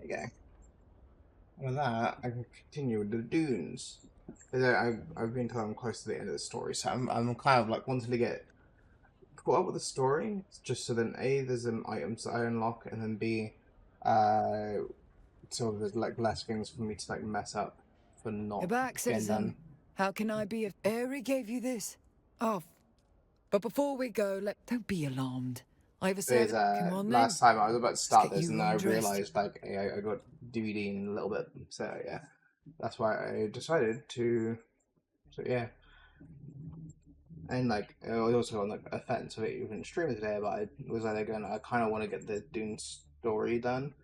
you go. With that, I can continue with the Dunes. I've been told I'm close to the end of the story, so I'm kind of like wanting to get caught up with the story, just so then A, there's some items that I unlock, and then B, so there's like less things for me to like mess up for not You're back, getting done. citizen. How can I be of... Airy gave you this? Oh, but before we go, don't be alarmed. I have a There's servant. Come on, then. last time I was about to Let's start get this, you and then I undressed. realized like I got DVD in a little bit, so yeah, that's why I decided to. So yeah. And like, I was also on like a fence of it even streaming today, but I was like, again, I kind of want to get the Dune story done.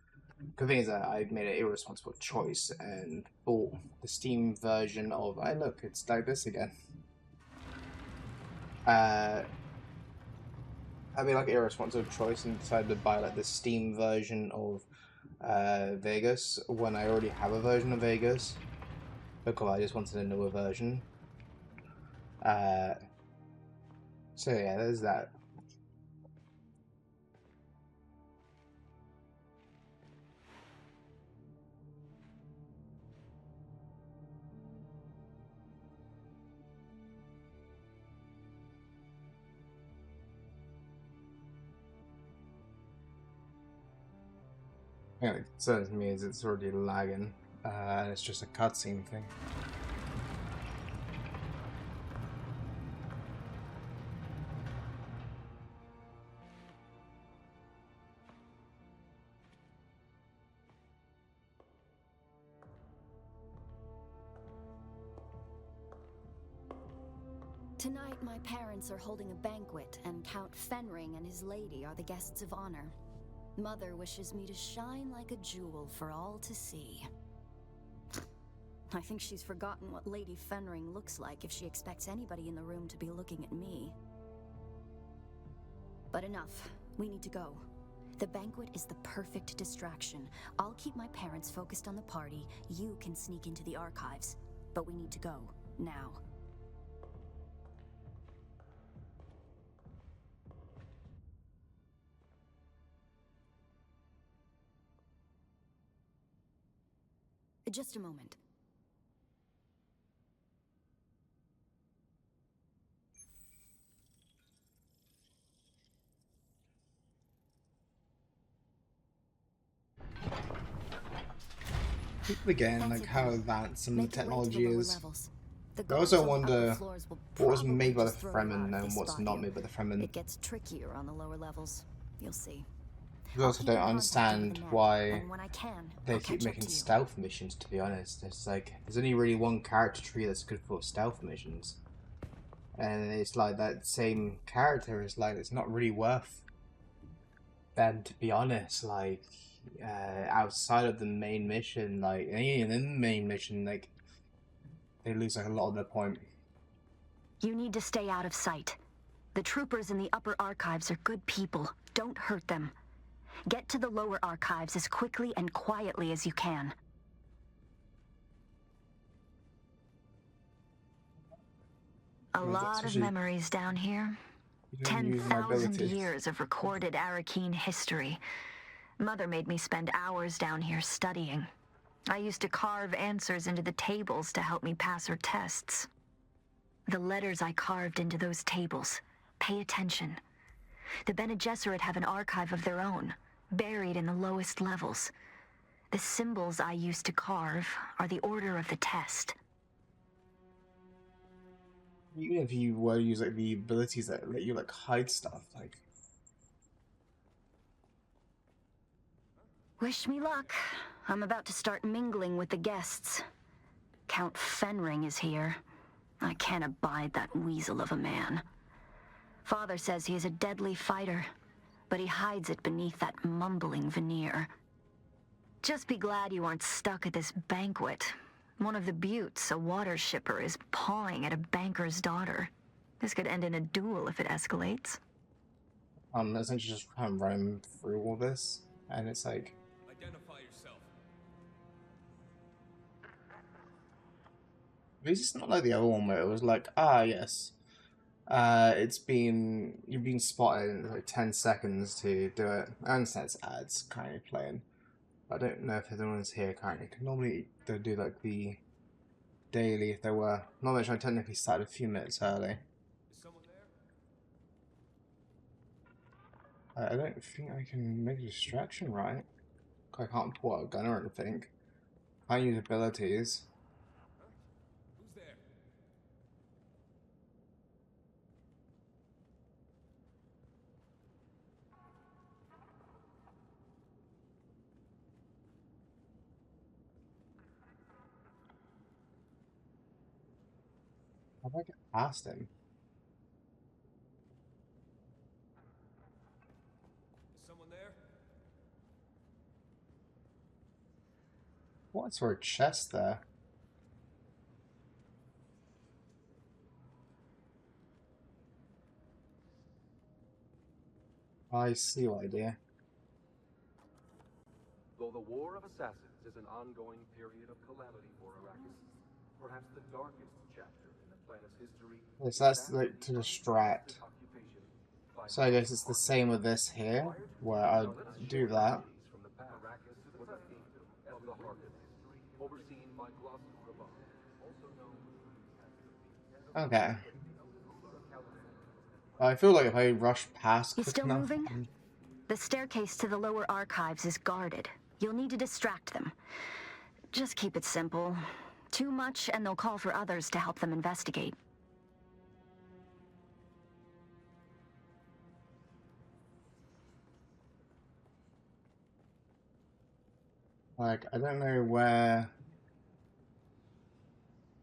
The thing is that I made an irresponsible choice and bought the Steam version of. I look, it's like this again. I made like an irresponsible choice and decided to buy like the Steam version of Vegas when I already have a version of Vegas because I just wanted a newer version. So yeah, there's that. Yeah, it concerns me is it's already lagging, and it's just a cutscene thing. Tonight, my parents are holding a banquet, and Count Fenring and his lady are the guests of honor. Mother wishes me to shine like a jewel for all to see. I think she's forgotten what Lady Fenring looks like if she expects anybody in the room to be looking at me. But enough. We need to go. The banquet is the perfect distraction. I'll keep my parents focused on the party. You can sneak into the archives. But we need to go. Now. Just a moment. Again, like how advanced some of the technology is. I Also also wonder what was made by the Fremen and what's not made by the Fremen. It gets trickier on the lower levels. You'll see. I also don't understand why when I can, they keep making stealth missions, to be honest. It's like, there's only really one character tree that's good for stealth missions. And it's like that same character is like, it's not really worth them, to be honest. Like, outside of the main mission, like, even in the main mission, like, they lose like a lot of their point. You need to stay out of sight. The troopers in the upper archives are good people. Don't hurt them. Get to the lower archives as quickly and quietly as you can. A lot of memories down here. 10,000 years of recorded Arrakeen history. Mother made me spend hours down here studying. I used to carve answers into the tables to help me pass her tests. The letters I carved into those tables. Pay attention. The Bene Gesserit have an archive of their own, buried in the lowest levels. The symbols I used to carve are the order of the test. Even if you were to use like the abilities that let you like hide stuff, like. Wish me luck. I'm about to start mingling with the guests. Count Fenring is here. I can't abide that weasel of a man. Father says he is a deadly fighter, but he hides it beneath that mumbling veneer. Just be glad you aren't stuck at this banquet. One of the buttes, a water shipper, is pawing at a banker's daughter. This could end in a duel if it escalates. Essentially just kind of running through all this, and it's like... Identify yourself. It's not like the other one where it was like, yes. You've been spotted in like 10 seconds to do it. I understand it's ads kind of playing. I don't know if anyone's here currently. Normally they do like the daily if there were. Not much. I technically started a few minutes early. Is someone there? I don't think I can make a distraction, right? I can't pull out a gun or anything. I use abilities. Huh? Who's there? How do I get past him? Is someone there? What's for a chest there? I see what idea. Though the War of Assassins is an ongoing period of calamity for Arrakis, perhaps the darkest chapter in the planet's history. Yes, that's like to distract. So I guess it's the same with this here, where I do that. Arrakis was a kingdom of the heart of history, overseen by colossal Ravan, also known as the Okay. I feel like if I rush past You quick still enough, moving? The staircase to the lower archives is guarded. You'll need to distract them. Just keep it simple. Too much, and they'll call for others to help them investigate. like, I don't know where.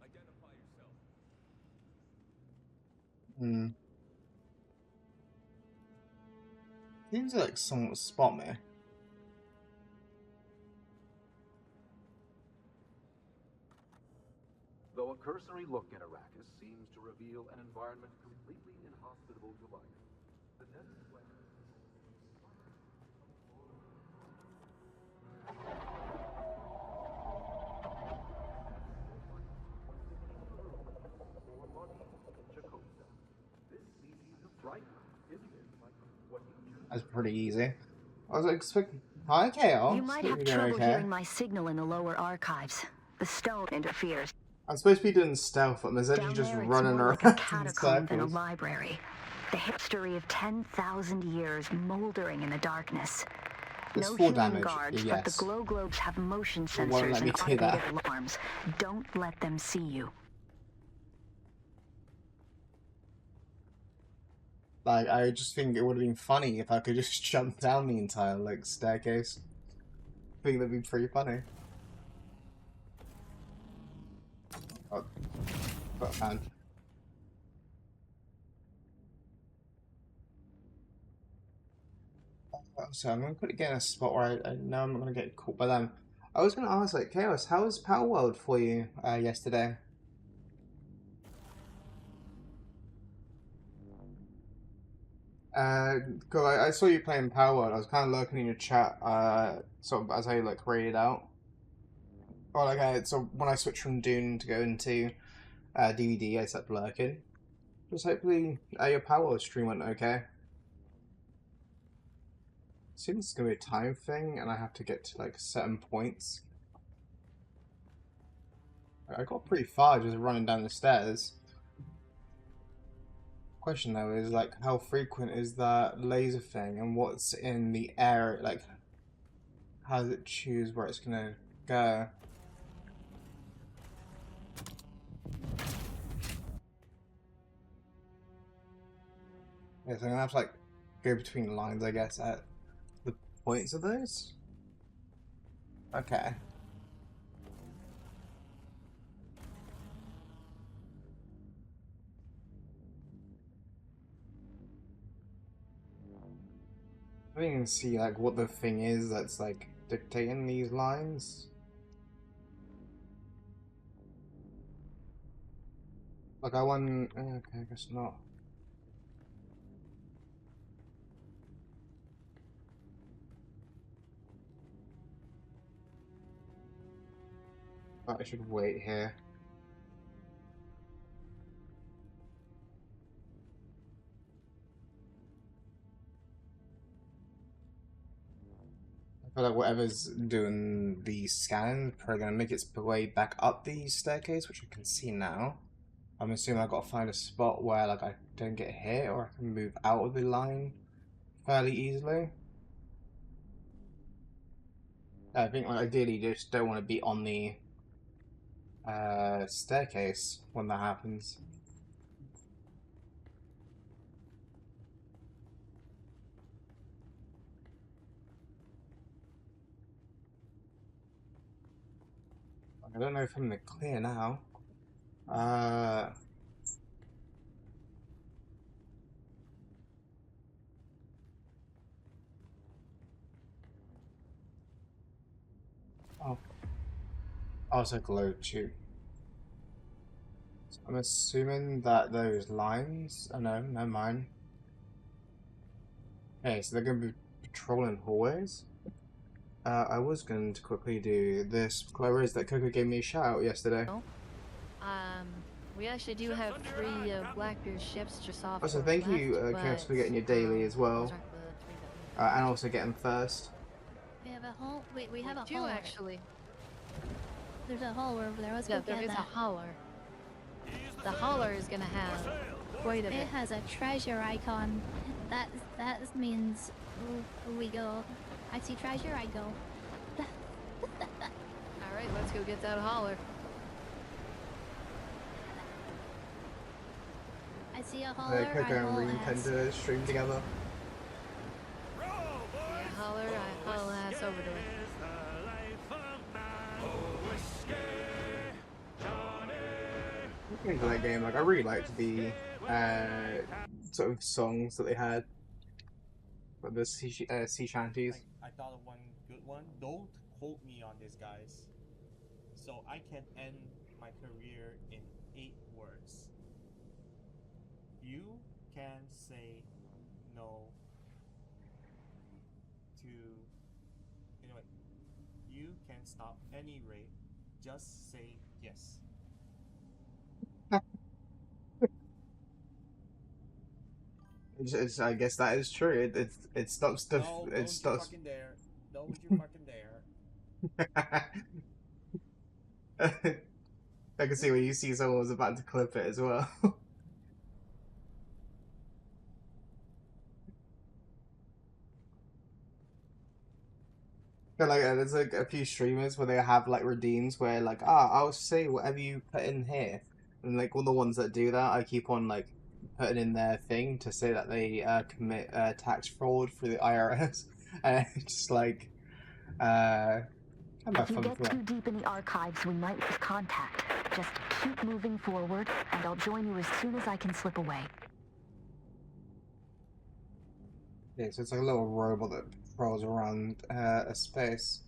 Identify yourself. Seems like someone will spot me. Though a cursory look at Arrakis seems to reveal an environment completely inhospitable to life, the desert That's pretty easy. I was expecting. Hi, Chaos. You might Hope have you're doing trouble okay. hearing my signal in the lower archives. The stone interferes. I'm supposed to be doing stealth, but there's actually Down just there, it's running more around like a in catacomb than a circles. library. The history of 10,000 years moldering in the darkness. There's No 4 human damage, guards, but the yes. glow globes have motion It won't sensors let me and do that. automated alarms. Don't let them see you. Like, I just think it would have been funny if I could just jump down the entire, like, staircase. I think that'd be pretty funny. Oh, got a fan. So I'm gonna put it again in a spot where I know I'm not gonna get caught by them. I was gonna ask, like, Chaos, how was Power World for you yesterday? Cause I saw you playing Power World. I was kind of lurking in your chat, sort of as I like raided out. Or like, so when I switched from Dune to go into DVD, I started lurking. Just hopefully your Power World stream went okay. Seems it's gonna be a time thing, and I have to get to like certain points. I got pretty far just running down the stairs. Question though is like, how frequent is that laser thing, and what's in the air? Like, how does it choose where it's gonna go? Yeah, so I'm gonna have to like go between lines, I guess, at the points of those. Okay. I don't even see like what the thing is that's like dictating these lines. Like I want. Okay, I guess not. I should wait here. feel like whatever's doing the scan probably gonna make its way back up the staircase, which I can see now. I'm assuming I've got to find a spot where like I don't get hit or I can move out of the line fairly easily. I think like, ideally you just don't want to be on the staircase when that happens. I don't know if I'm in the clear now. Oh, also glow tube. So I'm assuming that those lines. Oh no, never mind. Okay, so they're going to be patrolling hallways. I was going to quickly do this. Where is that Coco gave me a shout out yesterday? We actually do have 3 Blackbeard ships just off. Also, thank you, Chaos, for getting your daily as well. And also getting first. We have a hole. Wait, we have a 2 hauler. actually. There's a hauler over there. Let's Yeah, go there get is a that. hauler. The hauler is gonna have quite a bit. It has a treasure icon. That means we go. I see treasure, I go. Alright, let's go get that hauler. I see a hauler. Coco I and haul Reem tend ass. to stream together. Yeah, hauler, I haul ass over to it. Into that game, like I really liked the sort of songs that they had, but the sea shanties. I thought of one good one. Don't quote me on this, guys. So I can end my career in 8 words. You can say no to. Anyway, you can stop any rape. Just say yes. I guess that is true. It stops the No, it don't you stops. fucking dare. Don't you fucking dare. I can see when you see someone was about to clip it as well. But like, there's like a few streamers where they have like redeems where like, I'll say whatever you put in here, and like all the ones that do that, I keep on like putting in their thing to say that they commit tax fraud for the IRS, and it's just like, kind of If you fun get for that. too deep in the archives, we might lose contact. Just keep moving forward, and I'll join you as soon as I can slip away. Yeah, so it's like a little robot that patrols around a space.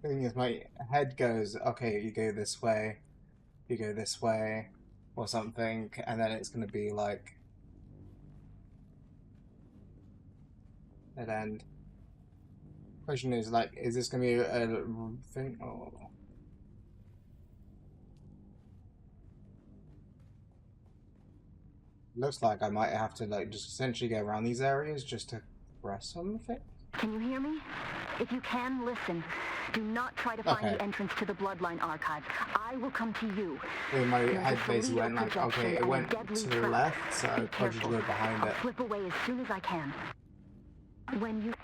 The thing is, my head goes, okay, you go this way, you go this way, or something, and then it's going to be like dead end. Question is, like, is this going to be a thing? Oh. Looks like I might have to, like, just essentially go around these areas just to press something. Can you hear me? If you can, listen. Do not try to find Okay. the entrance to the Bloodline Archive. I will come to you. So my There's a head basically Toledo went like, projection okay, it and a went deadly to the trap. left, so I Be probably just careful. go behind I'll it. slip away as soon as I can. When you...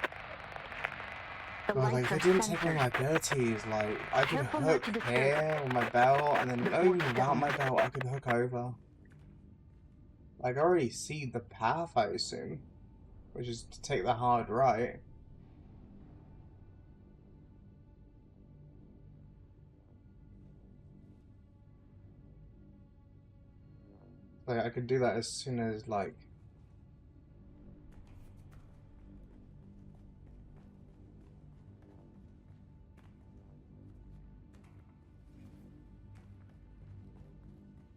The Oh, like, lights they are didn't take all censored. my abilities, like, I could Careful not hook to disturb here with my belt, and then the only force without stone. my belt I could hook over. Like, I already see the path, I assume, which is to take the hard right. Like, I could do that as soon as, like...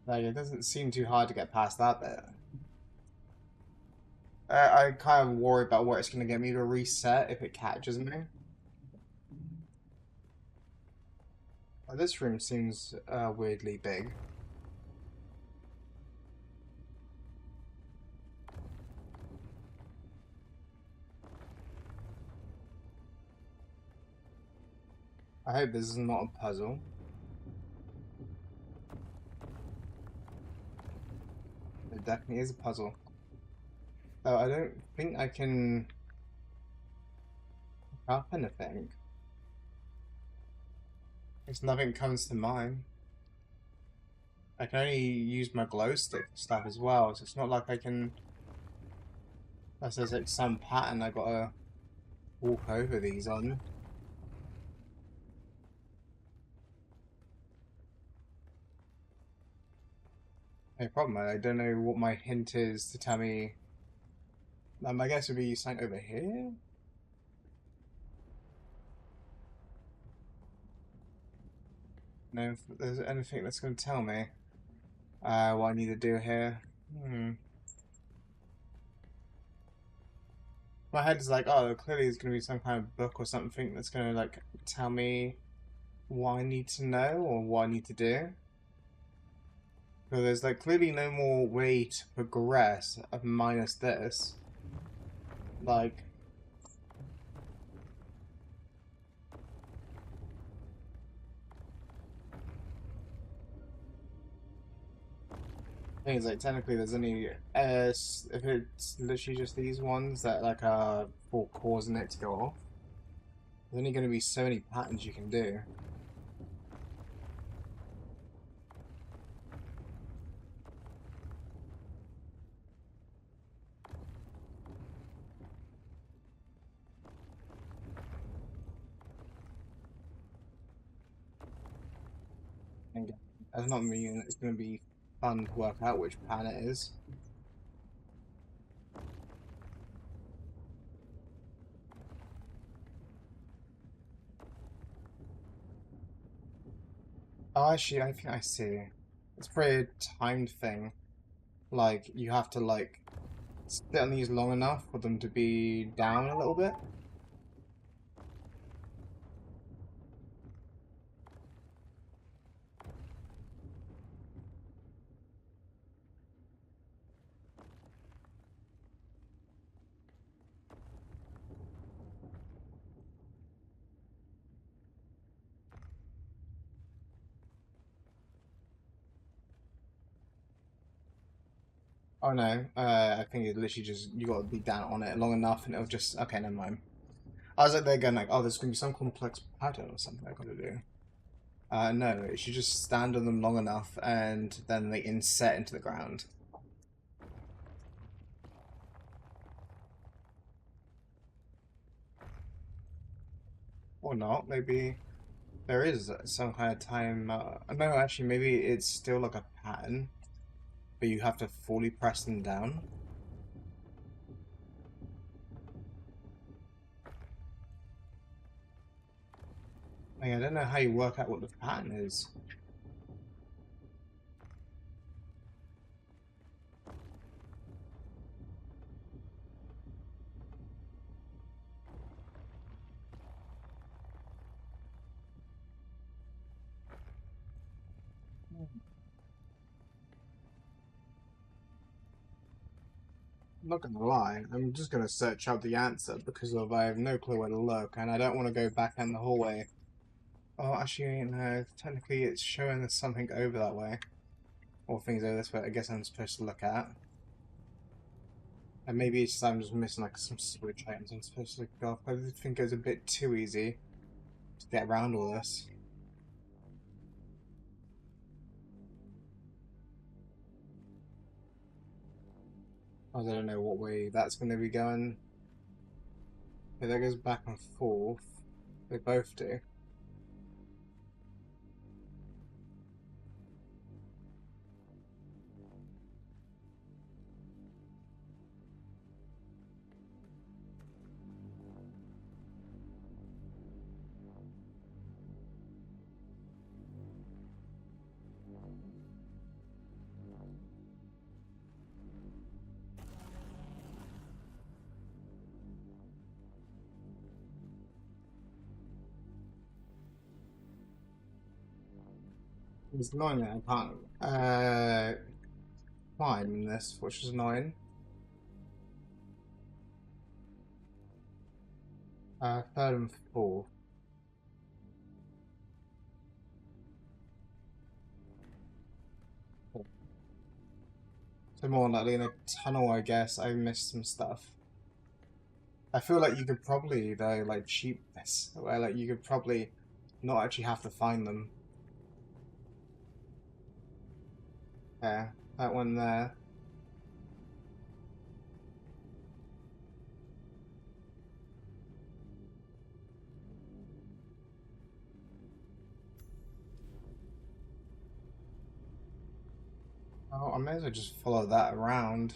Like, it doesn't seem too hard to get past that bit. I kind of worry about where it's going to get me to reset if it catches me. Oh, this room seems weirdly big. I hope this is not a puzzle. It definitely is a puzzle. Though I don't think I can pick up anything. Because nothing comes to mind. I can only use my glow stick stuff as well, so it's not like I can... Unless there's like some pattern I gotta walk over these on. No problem, I don't know what my hint is to tell me... I guess it would be something over here? No, if there's anything that's going to tell me what I need to do here. My head is like, oh, clearly there's going to be some kind of book or something that's going to like tell me what I need to know or what I need to do. So there's like clearly no more way to progress minus this. Like, thing is, like, technically there's only if it's literally just these ones that like are for causing it to go off, there's only going to be so many patterns you can do. And that's not meaning that it's going to be fun to work out which pattern it is. Oh, actually, I think I see. It's probably a timed thing. Like, you have to, like, sit on these long enough for them to be down a little bit. Oh no, I think it literally just, you gotta be down on it long enough and it'll just, okay, never mind. I was like, they're going like, oh, there's gonna be some complex pattern or something I gotta do. No, it should just stand on them long enough and then they inset into the ground. Or not, maybe there is some kind of time, no, actually, maybe it's still like a pattern, but you have to fully press them down. I don't know how you work out what the pattern is. I'm not gonna lie, I'm just gonna search out the answer because of I have no clue where to look and I don't want to go back in the hallway. Oh, actually, no, technically it's showing us something over that way. Or things over this way I guess I'm supposed to look at. And maybe it's I'm just missing like some switch items I'm supposed to go off. I think it was a bit too easy to get around all this. I don't know what way that's going to be going. Okay, that goes back and forth. They both do. It's annoying that I can't climb in this, which is annoying. Third and fourth. So more likely in a tunnel, I guess. I missed some stuff. I feel like you could probably, though, like, cheat this. Where, like, you could probably not actually have to find them. Yeah, that one there. Oh, I may as well just follow that around.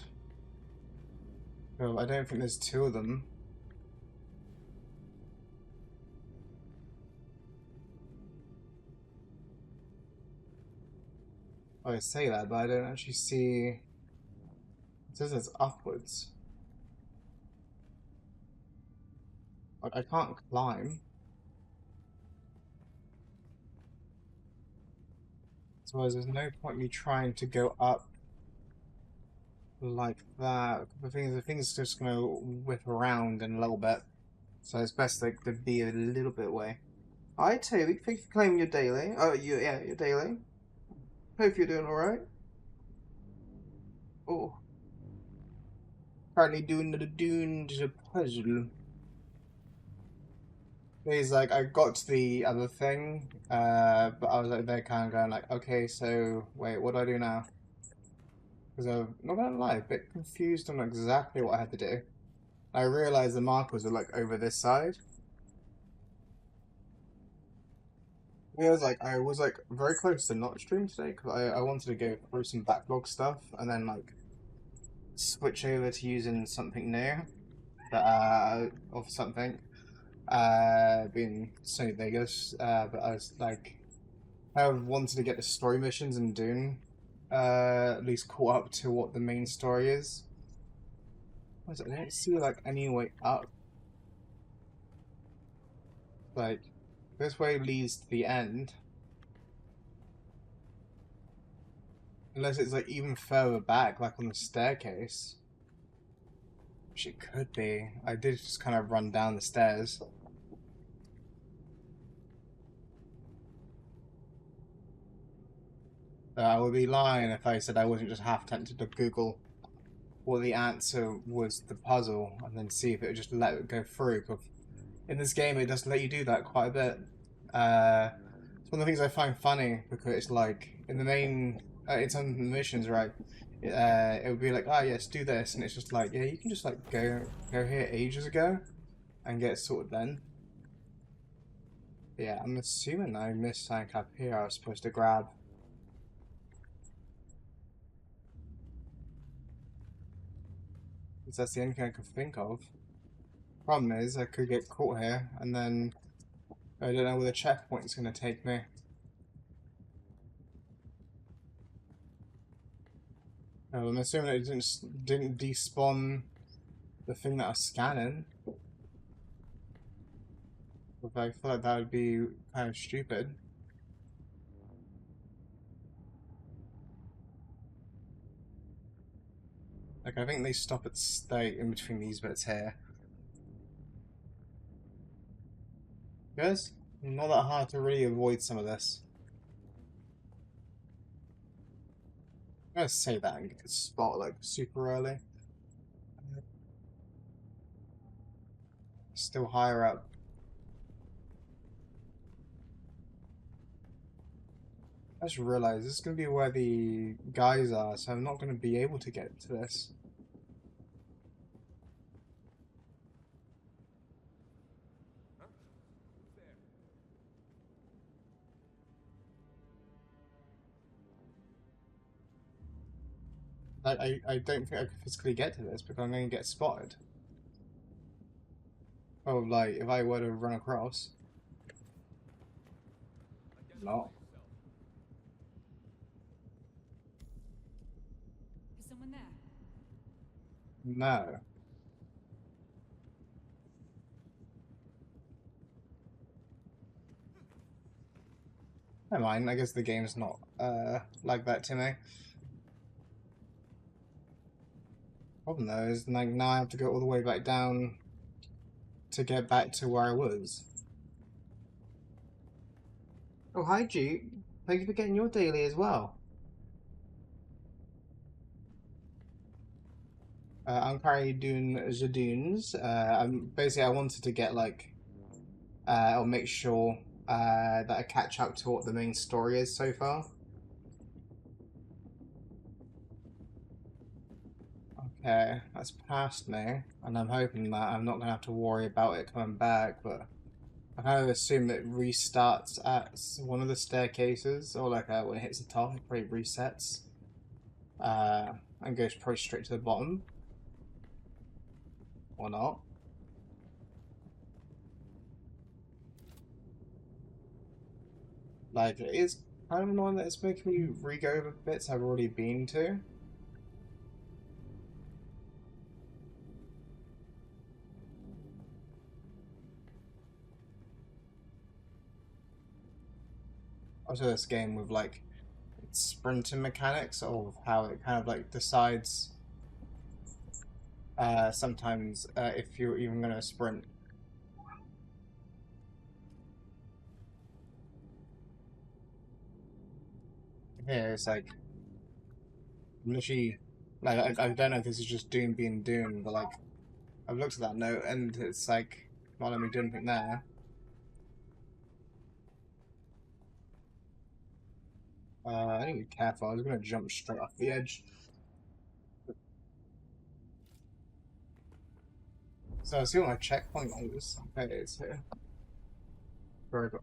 Well, I don't think there's two of them. I say that, but I don't actually see. It says it's upwards. Like, I can't climb. So there's no point me trying to go up like that. The thing's just gonna whip around in a little bit. So it's best like to be a little bit away. Hi Toby, thanks for claiming your daily. Oh, yeah, your daily. Hope you're doing alright. Oh. Currently doing the Dune puzzle. He's like, I got to the other thing, but I was like, they're kind of going like, okay, so wait, what do I do now? Because I'm not gonna lie, a bit confused on exactly what I had to do. I realized the markers are like over this side. I was like very close to not stream today because I wanted to go through some backlog stuff and then like switch over to using something new, of something. Being Sony Vegas, but I was like, I wanted to get the story missions in Dune, at least caught up to what the main story is. I don't see like any way up. Like, this way leads to the end. Unless it's like even further back, like on the staircase. Which it could be. I did just kind of run down the stairs. I would be lying if I said I wasn't just half tempted to Google what the answer was the puzzle and then see if it would just let it go through. Cause in this game, it does let you do that quite a bit. It's one of the things I find funny because it's like in the main, it's on the missions, right? It would be like, ah, yes, do this, and it's just like, yeah, you can just like go here ages ago and get it sorted then. Yeah, I'm assuming I missed something up here I was supposed to grab. Because that's the only thing I could think of. Problem is, I could get caught here, and then I don't know where the checkpoint's going to take me. I'm assuming it didn't despawn the thing that I was scanning. But I feel like that would be kind of stupid. Like, I think they stop at state in between these bits here. Guys, not that hard to really avoid some of this. I'm gonna say that and get a spot like super early. Still higher up. I just realized this is gonna be where the guys are, so I'm not gonna be able to get to this. I don't think I can physically get to this because I'm going to get spotted. Oh, like, if I were to run across. No. Is someone there? No. Never mind, I guess the game's not, like that to me. Problem though is, like, now I have to go all the way back down to get back to where I was. Oh, hi, Duke. Thank you for getting your daily as well. I'm currently doing the Dunes. I wanted to get like, or make sure that I catch up to what the main story is so far. Okay, that's past me, and I'm hoping that I'm not gonna have to worry about it coming back, but I kind of assume it restarts at one of the staircases, or like when it hits the top, it probably resets, and goes probably straight to the bottom, or not. Like, it is kind of annoying that it's making me re-go over bits I've already been to. Also, this game with like sprinting mechanics, of how it kind of like decides sometimes if you're even gonna sprint. Yeah, it's like literally, like I don't know if this is just Dune being Dune, but like I've looked at that note and it's like not letting me do anything there. I need to be careful. I was gonna jump straight off the edge. So I see what my checkpoint is. Okay, it's here. Very good.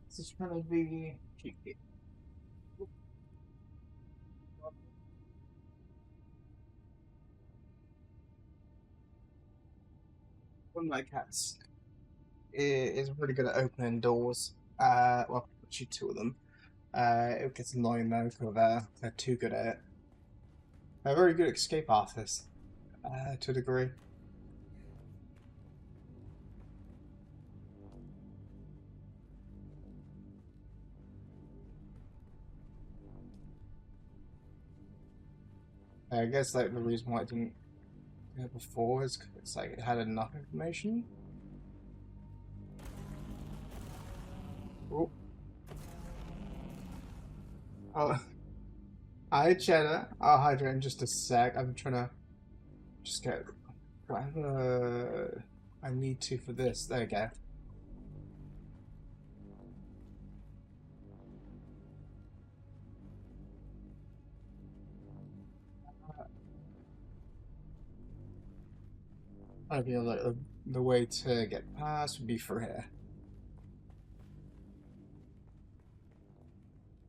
This is gonna be cheeky. One of my cats is really good at opening doors. Well, actually two of them. It gets annoying though because they're too good at it. They're very good escape artists, to a degree. I guess like the reason why it didn't do it before is 'cause it's like it had enough information. Oh, oh, hi Cheddar. I'll hydrate in just a sec. I'm trying to just get whatever I need to for this. There we go. I feel like the way to get past would be through here.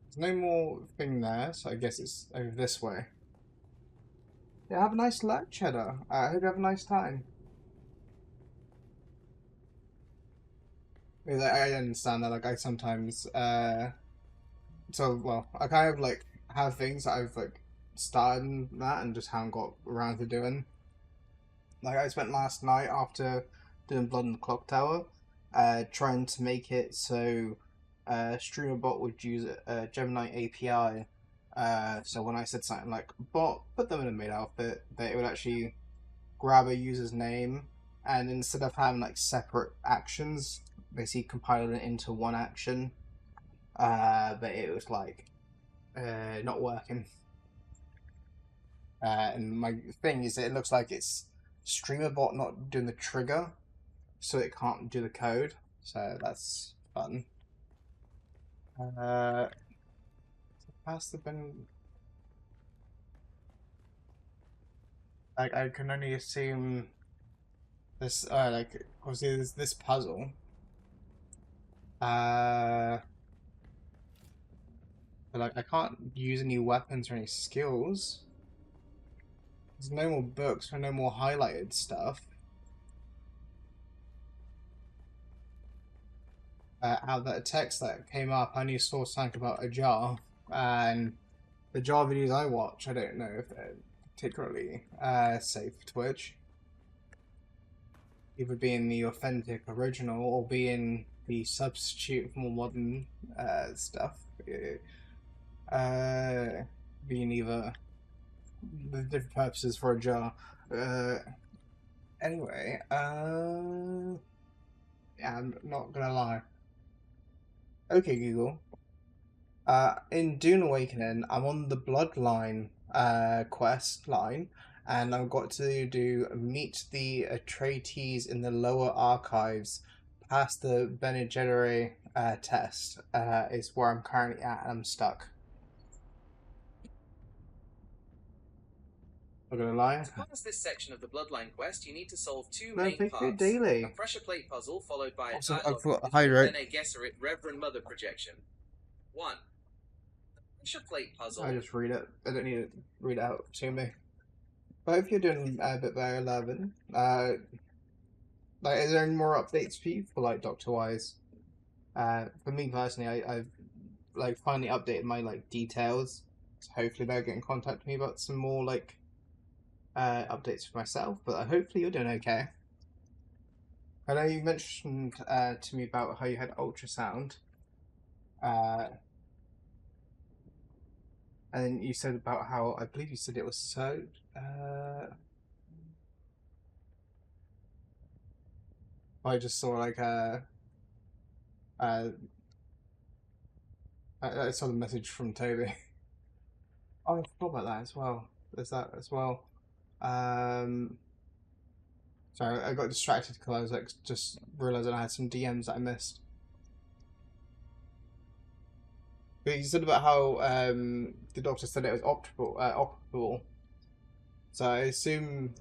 There's no more thing there, so I guess it's over this way. Yeah, have a nice lunch, Cheddar. I hope you have a nice time. I understand that, like, I sometimes, well, I kind of, like, have things that I've, like, started in that and just haven't got around to doing. Like, I spent last night after doing Blood in the Clock Tower, trying to make it so StreamerBot would use a Gemini API. So when I said something like "bot, put them in a maid outfit," that it would actually grab a user's name, and instead of having like separate actions, basically compile it into one action. But it was like not working. And my thing is that it looks like it's StreamerBot not doing the trigger, so it can't do the code. So that's fun. Past the bin. Like I can only assume this. Like obviously there's this puzzle. But like I can't use any weapons or any skills. There's no more books or no more highlighted stuff. Out of that text that came up, I only saw something about a jar, and the jar videos I watch, I don't know if they're particularly safe for Twitch. Either being the authentic original or being the substitute for more modern stuff. Being either the different purposes for a jar. Anyway, yeah, I'm not gonna lie. Okay, Google. In Dune Awakening, I'm on the Bloodline quest line, and I've got to do meet the Atreides in the lower archives, pass the Bene Gesserit test. Is where I'm currently at, and I'm stuck. Not gonna lie. To pass this section of the Bloodline quest, you need to solve two No, main they do parts. daily. A pressure plate puzzle followed by a Also, I dialogue forgot to with the hydrate. Bene Gesserit Reverend Mother projection. 1. The pressure plate puzzle. I just read it. I don't need it read it out to me. But I hope you're doing a bit better, 11. Like, is there any more updates for you for like Doctor Wise? For me personally, I've like finally updated my like details. So hopefully they'll get in contact with me about some more like updates for myself. But hopefully you're doing okay. I know you mentioned to me about how you had ultrasound. And then you said about how, I believe you said it was so, I just saw like I saw the message from Toby. Oh, I forgot about that as well. There's that as well. Sorry, I got distracted because I was like just realizing I had some DMs that I missed. But you said about how the doctor said it was operable. So I assume,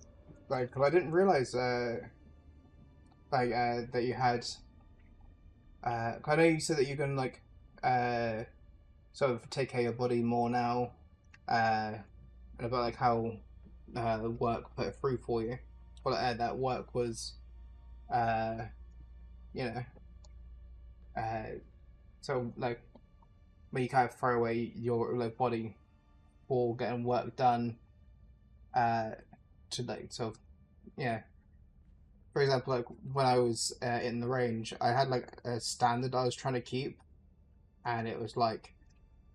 like, 'cause I didn't realize that you had. I know you said that you're gonna like sort of take care of your body more now, and about like how work put it through for you. Well, that work was, you know, so like when you kind of throw away your like body for getting work done, to like sort of, yeah. For example, like when I was in the range, I had like a standard I was trying to keep, and it was like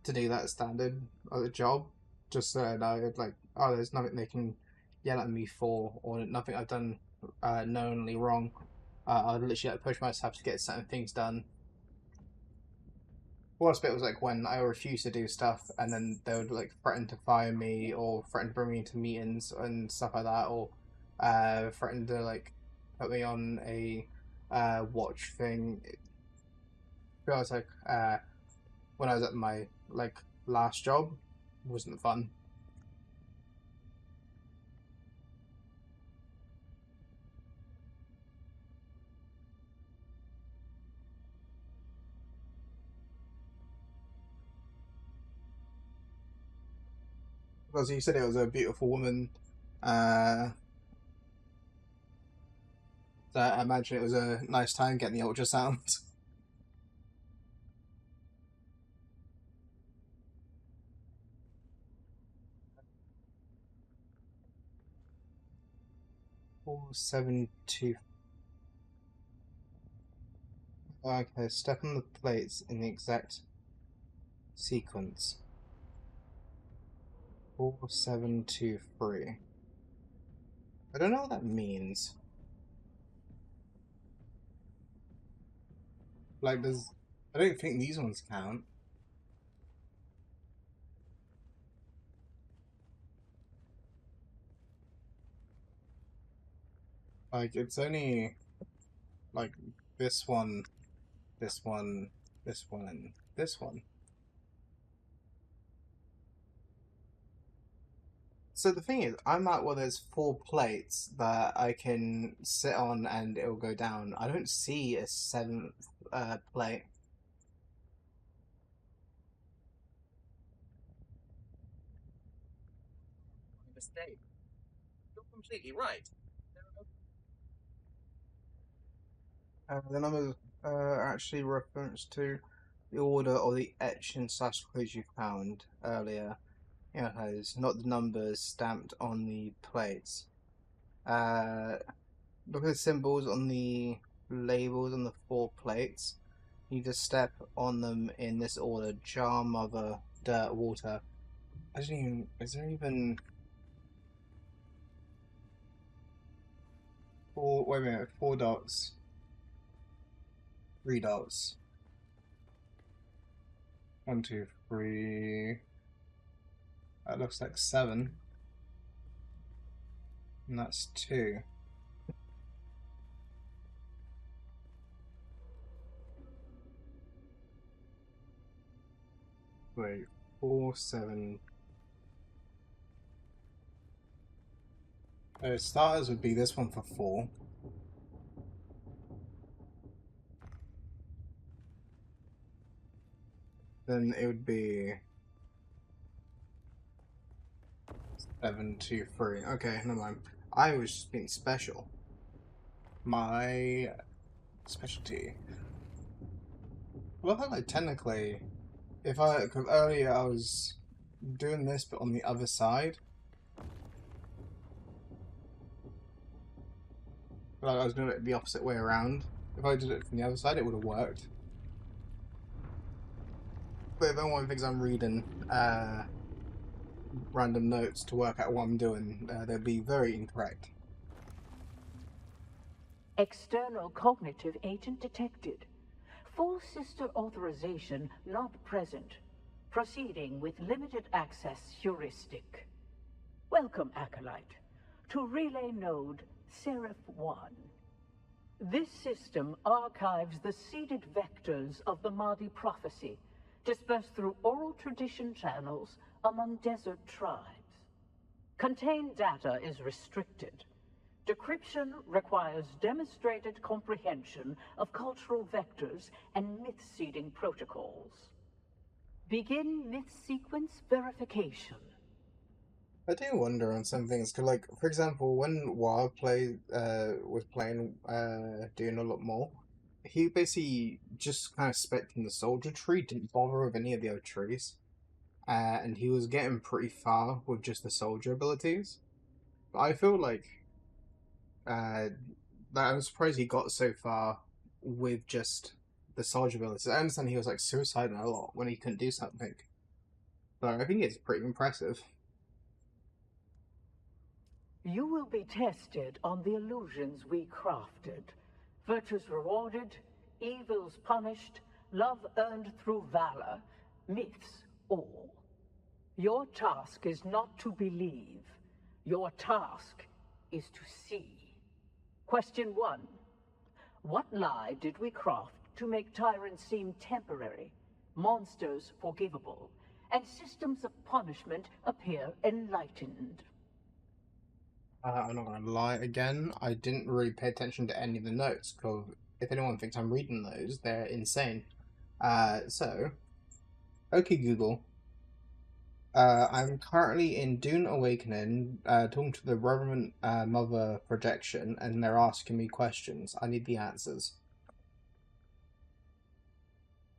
to do that standard of the job, just so that I would like, oh, there's nothing they can yell at me for, or nothing I've done knowingly wrong. I would literally like push myself to get certain things done. Worst bit was like when I refused to do stuff, and then they would like threaten to fire me, or threaten to bring me into meetings and stuff like that, or threaten to like put me on a watch thing. I was like, when I was at my like last job, it wasn't fun. Because you said it was a beautiful woman, so I imagine it was a nice time getting the ultrasound. Four, 7, 2. Okay, step on the plates in the exact sequence. 4, 7, 2, 3. I don't know what that means. Like, I don't think these ones count. Like, it's only like this one, this one, this one, and this one. So the thing is, I'm at where there's 4 plates that I can sit on and it'll go down. I don't see a 7th plate. Mistake. You're completely right. The numbers actually reference to the order of the etching slash clues you found earlier. Yeah, those, not the numbers stamped on the plates. Look at the symbols on the labels on the 4 plates. You just step on them in this order: jar, mother, dirt, water. I don't even. Is there even 4? Wait a minute. 4 dots. 3 dots. 1, 2, 3. That looks like 7. And that's 2. Wait, 4, 7. Starters would be this one for 4. Then it would be 7, 2, 3. Okay, never mind. I was just being special. My specialty. Well, I feel like technically, because earlier I was doing this, but on the other side. Like I was doing it the opposite way around. If I did it from the other side, it would have worked. But if anyone thinks I'm reading random notes to work out what I'm doing, they'd be very incorrect. External cognitive agent detected. Full sister authorization not present. Proceeding with limited access heuristic. Welcome, Acolyte, to relay node Seraph 1. This system archives the seeded vectors of the Mahdi prophecy, dispersed through oral tradition channels among desert tribes. Contained data is restricted. Decryption requires demonstrated comprehension of cultural vectors and myth-seeding protocols. Begin myth sequence verification. I do wonder on some things, cause like, for example, when Wa was playing Dune a lot more, he basically just kind of spec in the soldier tree, didn't bother with any of the other trees. And he was getting pretty far with just the soldier abilities. But I feel like that I'm surprised he got so far with just the soldier abilities. I understand he was like suicidal a lot when he couldn't do something. But I think it's pretty impressive. You will be tested on the illusions we crafted. Virtues rewarded, evils punished, love earned through valor, myths all. Your task is not to believe. Your task is to see. Question 1. What lie did we craft to make tyrants seem temporary, monsters forgivable, and systems of punishment appear enlightened? I'm not gonna lie again, I didn't really pay attention to any of the notes, because if anyone thinks I'm reading those, they're insane. So, okay Google. I'm currently in Dune Awakening, talking to the Reverend Mother projection, and they're asking me questions. I need the answers.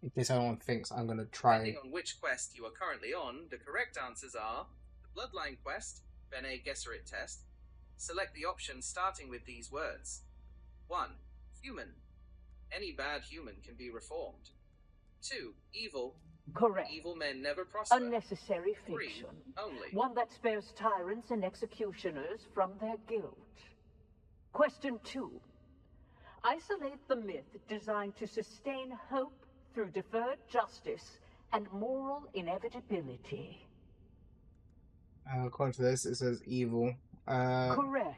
In case anyone thinks I'm gonna try... Depending on which quest you are currently on, the correct answers are the Bloodline quest, Bene Gesserit test. Select the option starting with these words. 1. Human. Any bad human can be reformed. 2. Evil. Correct. Evil men never prosper. Unnecessary 3. fiction. Only. One that spares tyrants and executioners from their guilt. Question 2. Isolate the myth designed to sustain hope through deferred justice and moral inevitability. According to this, it says evil. Correct.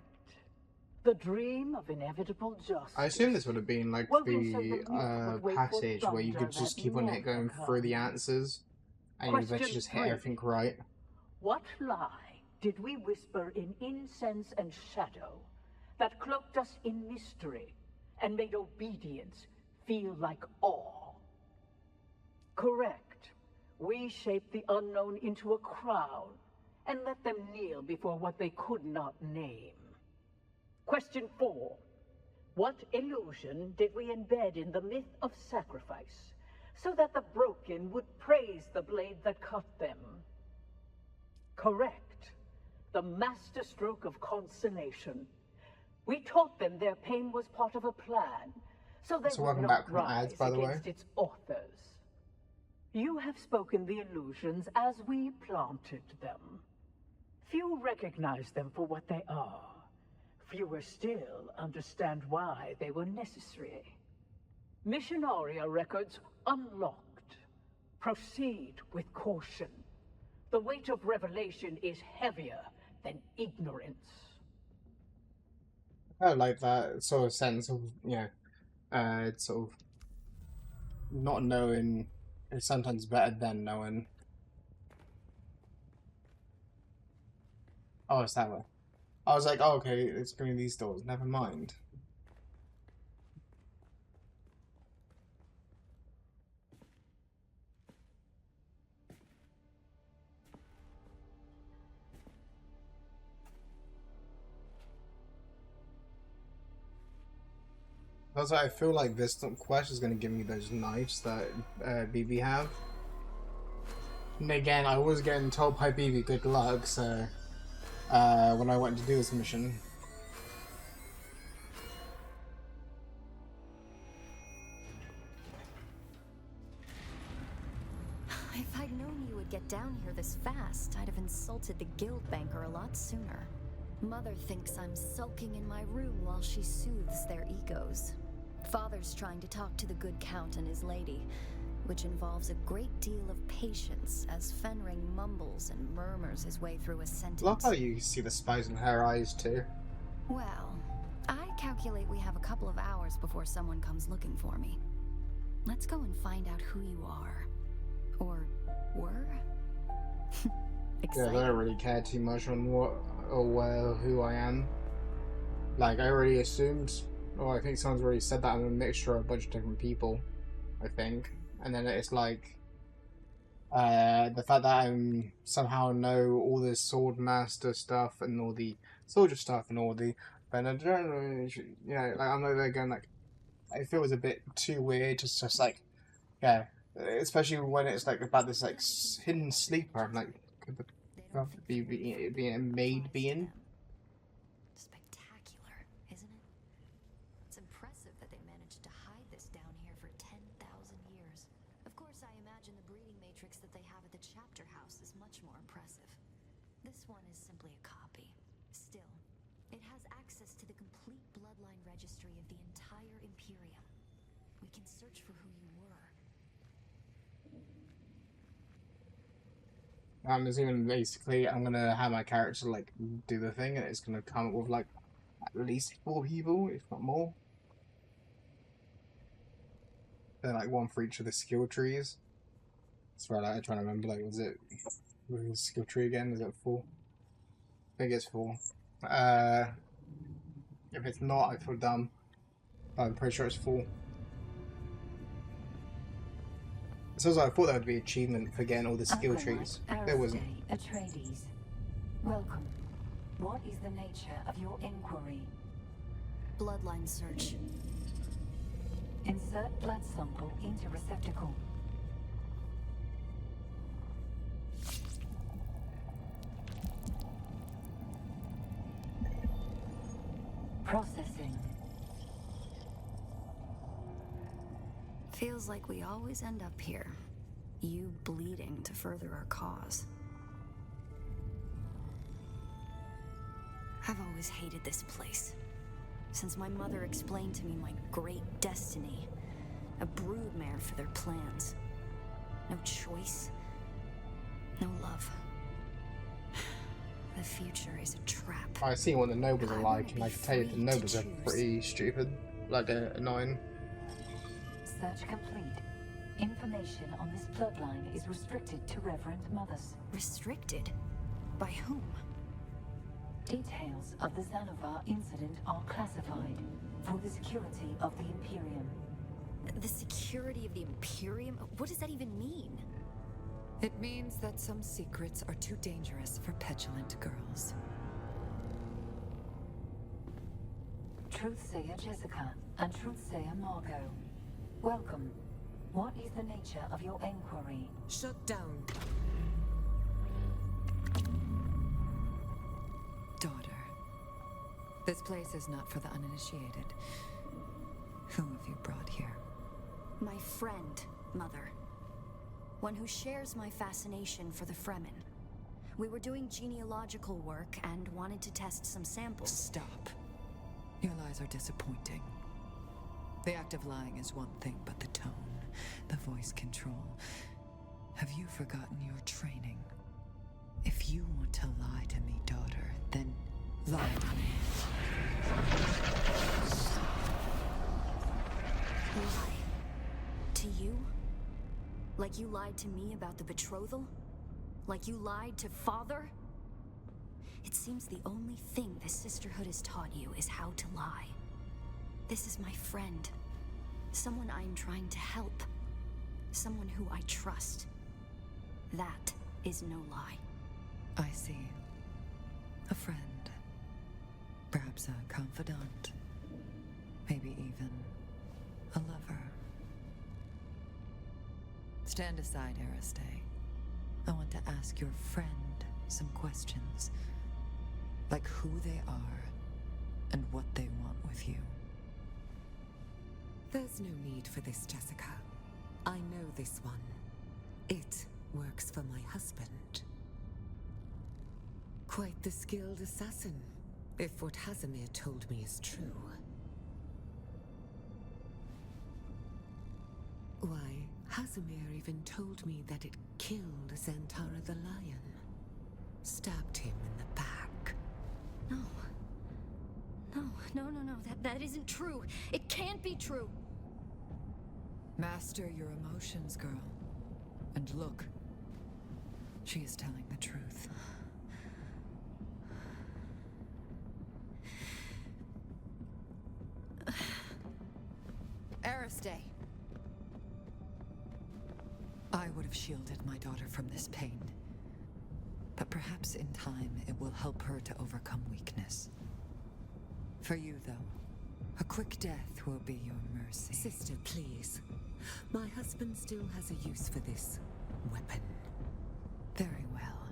The dream of inevitable justice. I assume this would have been like the passage where you could just keep on going through the answers and you eventually just hit everything right. What lie did we whisper in incense and shadow that cloaked us in mystery and made obedience feel like awe? Correct. We shaped the unknown into a crowd and let them kneel before what they could not name. Question 4. What illusion did we embed in the myth of sacrifice so that the broken would praise the blade that cut them? Correct. The masterstroke of consolation. We taught them their pain was part of a plan, so they would not rise against its authors. You have spoken the illusions as we planted them. Few recognize them for what they are. Fewer still understand why they were necessary. Missionaria records unlocked. Proceed with caution. The weight of revelation is heavier than ignorance. I like that sort of sense of, sort of not knowing is sometimes better than knowing. Oh, it's that way. I was like, oh, okay, it's going to be these doors. Never mind. That's why I feel like this quest is going to give me those knives that BB have. And again, I was getting told by BB good luck, so when I went to do this mission. If I'd known you would get down here this fast, I'd have insulted the guild banker a lot sooner. Mother thinks I'm sulking in my room while she soothes their egos. Father's trying to talk to the good count and his lady, which involves a great deal of patience as Fenring mumbles and murmurs his way through a sentence. Love how you see the spice in her eyes too. Well, I calculate we have a couple of hours before someone comes looking for me. Let's go and find out who you are. Or were? Yeah, I don't really care too much on what or who I am. Like, I already assumed, or I think someone's already said that I'm a mixture of a bunch of different people, I think. And then it's like, the fact that I somehow know all this sword master stuff and all the soldier stuff and all the, but I don't know, you know, like, I'm over there going like, I feel it was a bit too weird, just like, yeah, especially when it's like about this like hidden sleeper. I'm like, could the be a maid being? Spectacular, isn't it? It's impressive that they managed to hide this down here for 10,000 years. Of course, I imagine the breeding matrix that they have at the chapter house is much more impressive. This one is simply a copy. Still, it has access to the complete bloodline registry of the entire Imperium. We can search for who you were. I'm assuming basically I'm gonna have my character like do the thing and it's gonna come up with like at least 4 people, if not more. Then like one for each of the skill trees. That's right, I'm trying to remember, like, was it the skill tree again? Is it 4? I think it's 4. If it's not, I feel dumb. I'm pretty sure it's 4. So I thought that would be an achievement for getting all the skill trees. There wasn't. Atreides. Welcome. What is the nature of your inquiry? Bloodline search. Insert blood sample into receptacle. Processing. Feels like we always end up here. You bleeding to further our cause. I've always hated this place. Since my mother explained to me my great destiny. A broodmare for their plans. No choice. No love. The future is a trap. I see what the nobles are like, and I can tell you the nobles are pretty stupid. Like, annoying. Search complete. Information on this bloodline is restricted to Reverend Mothers. Restricted? By whom? Details of the Xanavar incident are classified for the security of the Imperium. The security of the Imperium? What does that even mean? It means that some secrets are too dangerous for petulant girls. Truthsayer Jessica and Truthsayer Margot. Welcome. What is the nature of your inquiry? Shut down. Daughter, this place is not for the uninitiated. Who have you brought here? My friend, Mother. One who shares my fascination for the Fremen. We were doing genealogical work and wanted to test some samples. Stop. Your lies are disappointing. The act of lying is one thing, but the tone, the voice control. Have you forgotten your training? If you want to lie to me, daughter, then lie to me. To you? Like you lied to me about the betrothal? Like you lied to Father? It seems the only thing the Sisterhood has taught you is how to lie. This is my friend. Someone I'm trying to help. Someone who I trust. That is no lie. I see. A friend. Perhaps a confidant. Maybe even a lover. Stand aside, Ariste. I want to ask your friend some questions. Like who they are and what they want with you. There's no need for this, Jessica. I know this one. It works for my husband. Quite the skilled assassin, if what Hazimir told me is true. Why, Hazimir even told me that it killed Zantara the lion. Stabbed him in the back. No. No. That isn't true. It can't be true. Master your emotions, girl. And look. She is telling the truth. Ariste. I would have shielded my daughter from this pain. But perhaps in time it will help her to overcome weakness. For you, though, a quick death will be your mercy. Sister, please. My husband still has a use for this weapon. Very well,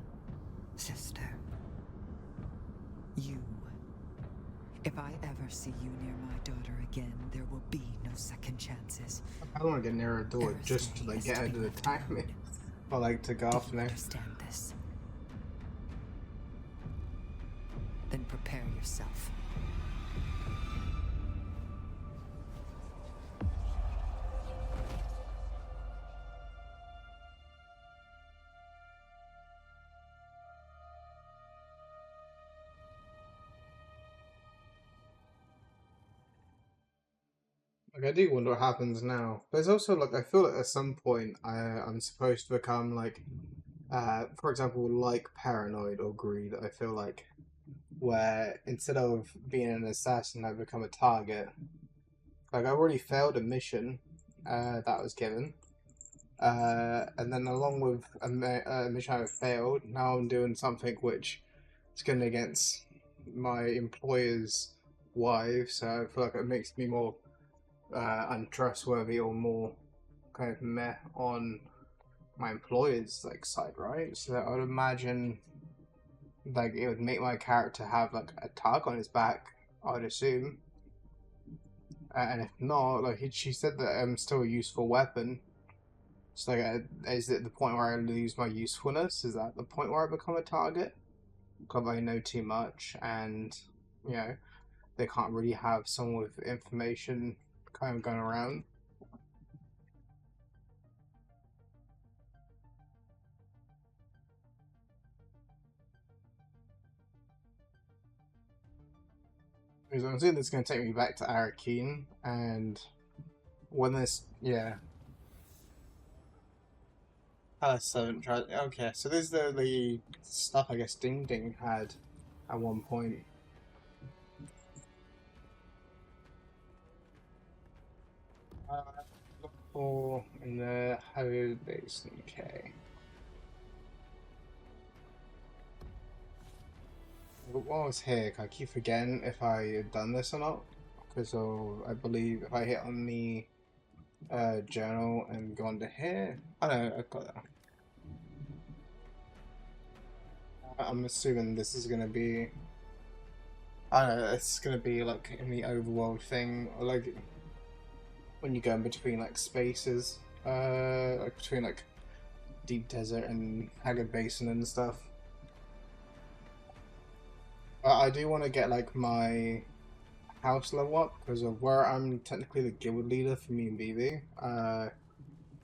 sister. You. If I ever see you near my daughter again, there will be no second chances. I don't want to get near a door just to like get her to attack me. Or like to go off now. Understand this. Then prepare yourself. Like I do wonder what happens now. There's also like I feel like at some point I'm supposed to become like, for example, like paranoid or greed. I feel like where instead of being an assassin, I become a target. Like I already failed a mission that I was given, and then along with a mission I failed, now I'm doing something which is going against my employer's wife. So I feel like it makes me more untrustworthy or more kind of meh on my employer's like side, right? So I would imagine like it would make my character have like a tag on his back, I would assume. And if not, like she said that I'm still a useful weapon. So like, is it the point where I lose my usefulness? Is that the point where I become a target? Because I know too much, and you know they can't really have someone with information kind of going around. Because I'm assuming this is going to take me back to Arrakis, and when this, yeah. Palace 7 tried. Okay, so this is the stuff I guess Ding had at one point. Look for in the Howard Basin. Okay. While I was here, I keep forgetting if I had done this or not. Because I believe if I hit on the journal and go on to here, I know I've got that. I'm assuming this is gonna be. I don't know. It's gonna be like in the overworld thing, or like when you go in between like spaces, like between like deep desert and Haggard Basin and stuff. I do want to get like my house level up because of where I'm technically the guild leader for me and BB.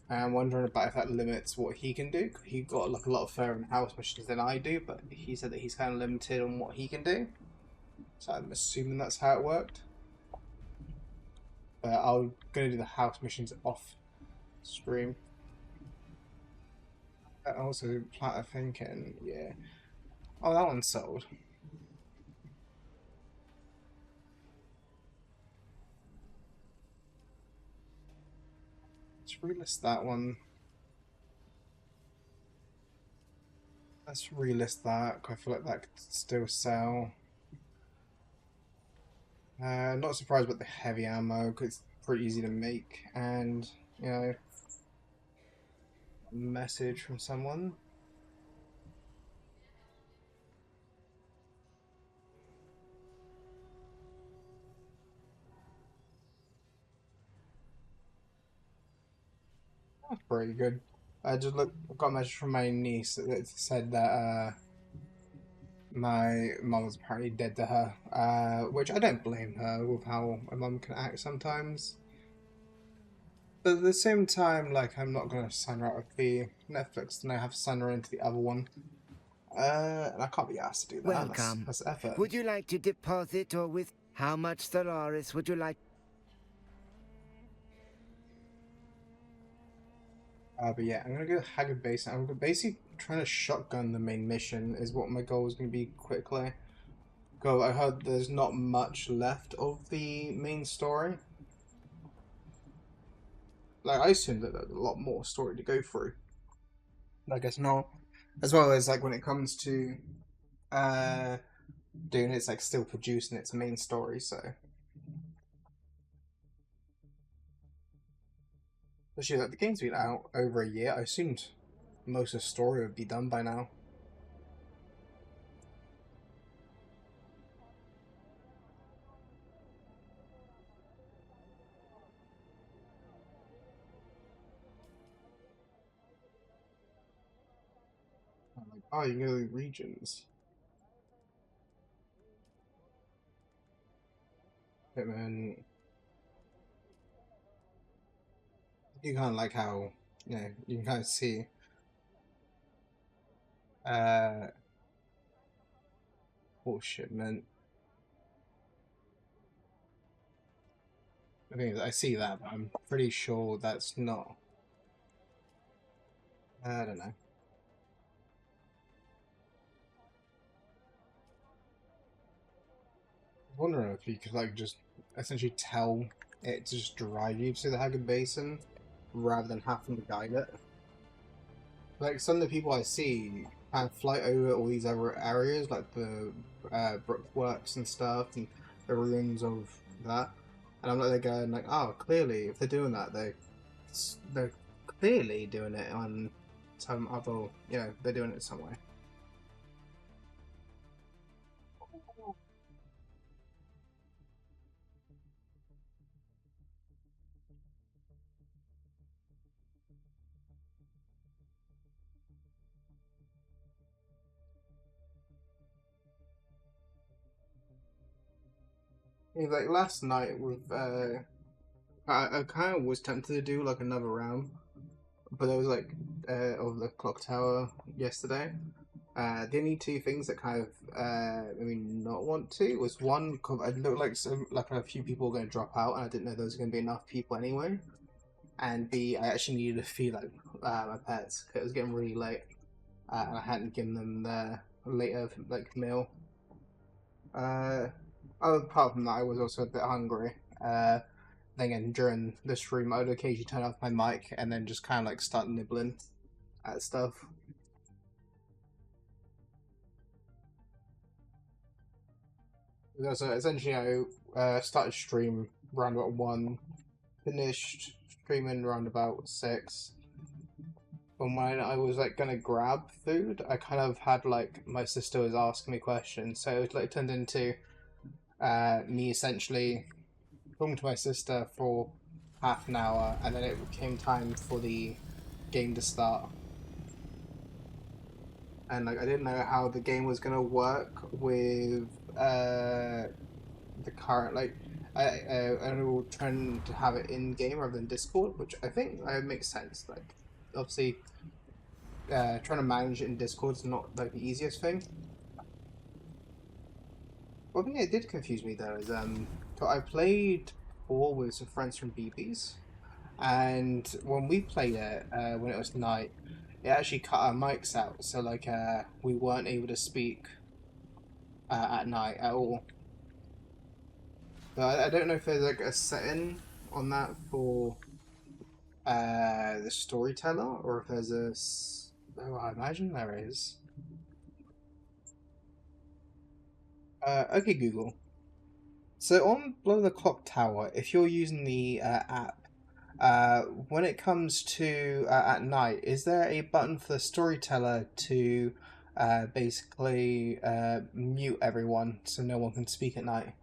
I'm wondering about if that limits what he can do. He got like a lot of further in house missions than I do, but he said that he's kind of limited on what he can do. So I'm assuming that's how it worked. I'm gonna do the house missions off stream. Also, Platter thinking, yeah. Oh, that one's sold. Let's relist that one. Let's relist that. I feel like that could still sell. Not surprised about the heavy ammo because it's pretty easy to make, and you know, a message from someone. That's pretty good. I just got a message from my niece that said that my mum was apparently dead to her, which I don't blame her with how my mum can act sometimes. But at the same time, like, I'm not going to sign her out of the Netflix, and I have to sign her into the other one. And I can't be asked to do that. Welcome. That's effort. Would you like to deposit or with how much Stellaris would you like? But yeah, I'm gonna go Haggard Basin. I'm basically trying to shotgun the main mission is what my goal is going to be quickly. Go. I heard there's not much left of the main story. Like, I assumed that there's a lot more story to go through. I guess not. As well as, like, when it comes to Dune, it's, like, still producing its main story, so. Especially, like, the game's been out over a year. I assumed most of the story would be done by now. Oh, you can go to the regions. And then you kind of like how, you know, you can kind of see what shipment. I mean, I see that, but I'm pretty sure that's not. I don't know. I'm wondering if you could, like, just essentially tell it to just drive you to the Haggard Basin rather than having to guide it. Like, some of the people I see kind of fly over all these other areas, like the brickworks and stuff, and the ruins of that. And I'm like, they're going like, oh, clearly, if they're doing that, they're clearly doing it on some other, you know, they're doing it some way. Yeah, like last night with I kind of was tempted to do like another round, but there was like of the clock tower yesterday. The only two things that kind of I mean not want to was one, I looked like like a few people were going to drop out, and I didn't know there was going to be enough people anyway. And B, I actually needed to feed like my pets. It was getting really late, and I hadn't given them their later like meal. Apart from that, I was also a bit hungry. Then again, during the stream, I would occasionally turn off my mic and then just kind of like start nibbling at stuff. So essentially, I started stream around about 1, finished streaming around about 6. And when I was like gonna grab food, I kind of had like my sister was asking me questions, so it like turned into me essentially talking to my sister for half an hour, and then it became time for the game to start. And like I didn't know how the game was gonna work with the current like I was trying to have it in game rather than Discord, which I think makes sense. Like obviously, trying to manage it in Discord is not like the easiest thing. One thing that did confuse me though is so I played before with some friends from BB's, and when we played it, when it was night, it actually cut our mics out, so like we weren't able to speak at night at all. So I don't know if there's like a setting on that for the storyteller, or if there's a. Oh, I imagine there is. Okay, Google. So on Blow the Clock Tower, if you're using the app, when it comes to at night, is there a button for the storyteller to basically mute everyone so no one can speak at night?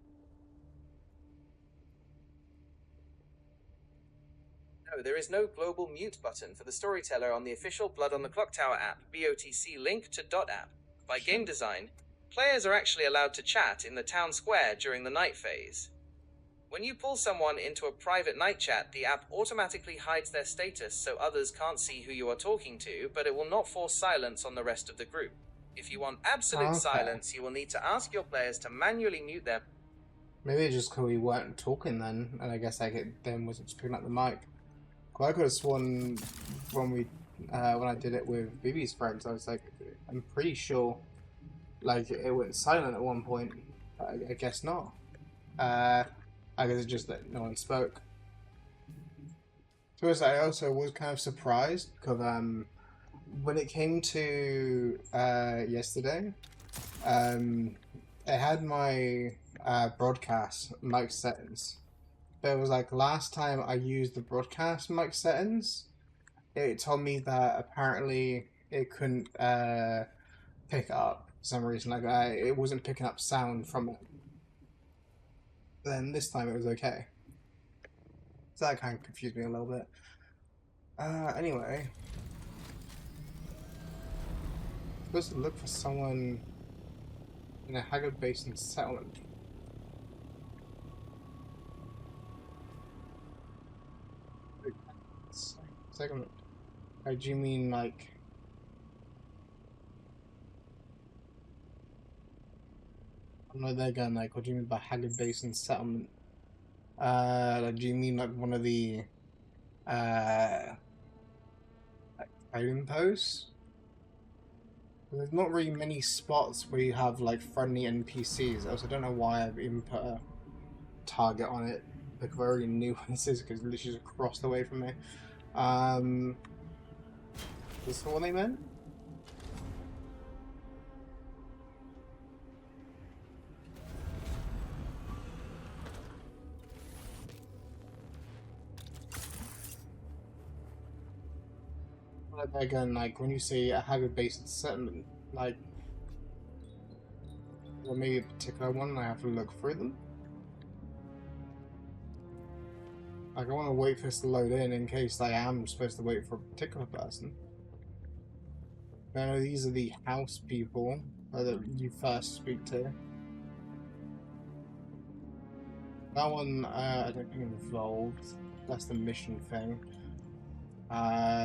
No, there is no global mute button for the storyteller on the official Blood on the Clock Tower app, BOTC link to .app. By game design, players are actually allowed to chat in the town square during the night phase. When you pull someone into a private night chat, the app automatically hides their status so others can't see who you are talking to, but it will not force silence on the rest of the group. If you want absolute silence, you will need to ask your players to manually mute them. Maybe it's just because we weren't talking then, and I guess like it then wasn't just picking up the mic. I could have sworn when I did it with BB's friends, I was like, I'm pretty sure like it went silent at one point. I guess not. I guess it's just that no one spoke. So I also was kind of surprised because when it came to yesterday, it had my broadcast mic settings. But it was like last time I used the broadcast mic settings, it told me that apparently it couldn't pick up for some reason. Like it wasn't picking up sound from it. Then this time it was okay. So that kind of confused me a little bit. Anyway. I'm supposed to look for someone in a Haggard Basin settlement. Second. Do you mean like... I don't know they're going like, what do you mean by Haggard Basin settlement? Like, do you mean like one of the like trading posts? There's not really many spots where you have like friendly NPCs. Also, I don't know why I've even put a target on it because I already knew what this is because it's literally just across the way from me. Is this what they meant? Again, like when you say a Haggard Basin settlement, like, or maybe a particular one, I have to look through them. Like, I want to wait for this to load in case I am supposed to wait for a particular person. I know these are the house people that you first speak to. That one, I don't think involved. That's the mission thing.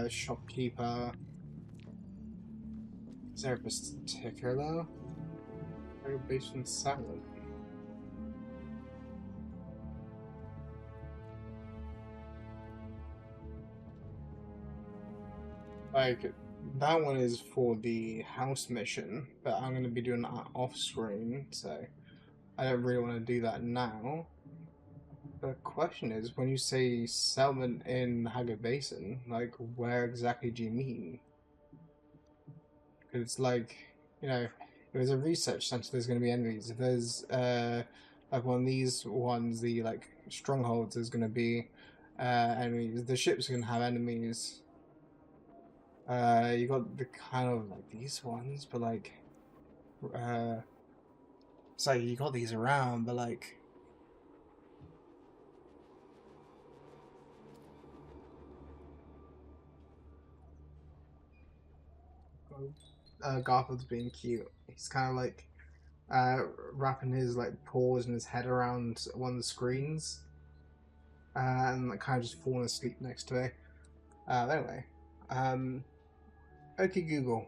Shopkeeper. Is there a particular? Basement salad. Like, that one is for the house mission, but I'm going to be doing that off screen, so I don't really want to do that now. The question is, when you say settlement in Haggard Basin, like, where exactly do you mean? Because it's like, you know, if there's a research center, there's going to be enemies. If there's, like, one of these ones, the, like, strongholds, there's going to be enemies. The ships are going to have enemies. You got the kind of, like, these ones, but, like, so you got these around, but, like, Garfield's being cute. He's kind of like wrapping his like paws and his head around one of the screens, and like kind of just falling asleep next to me. Anyway, okay, Google.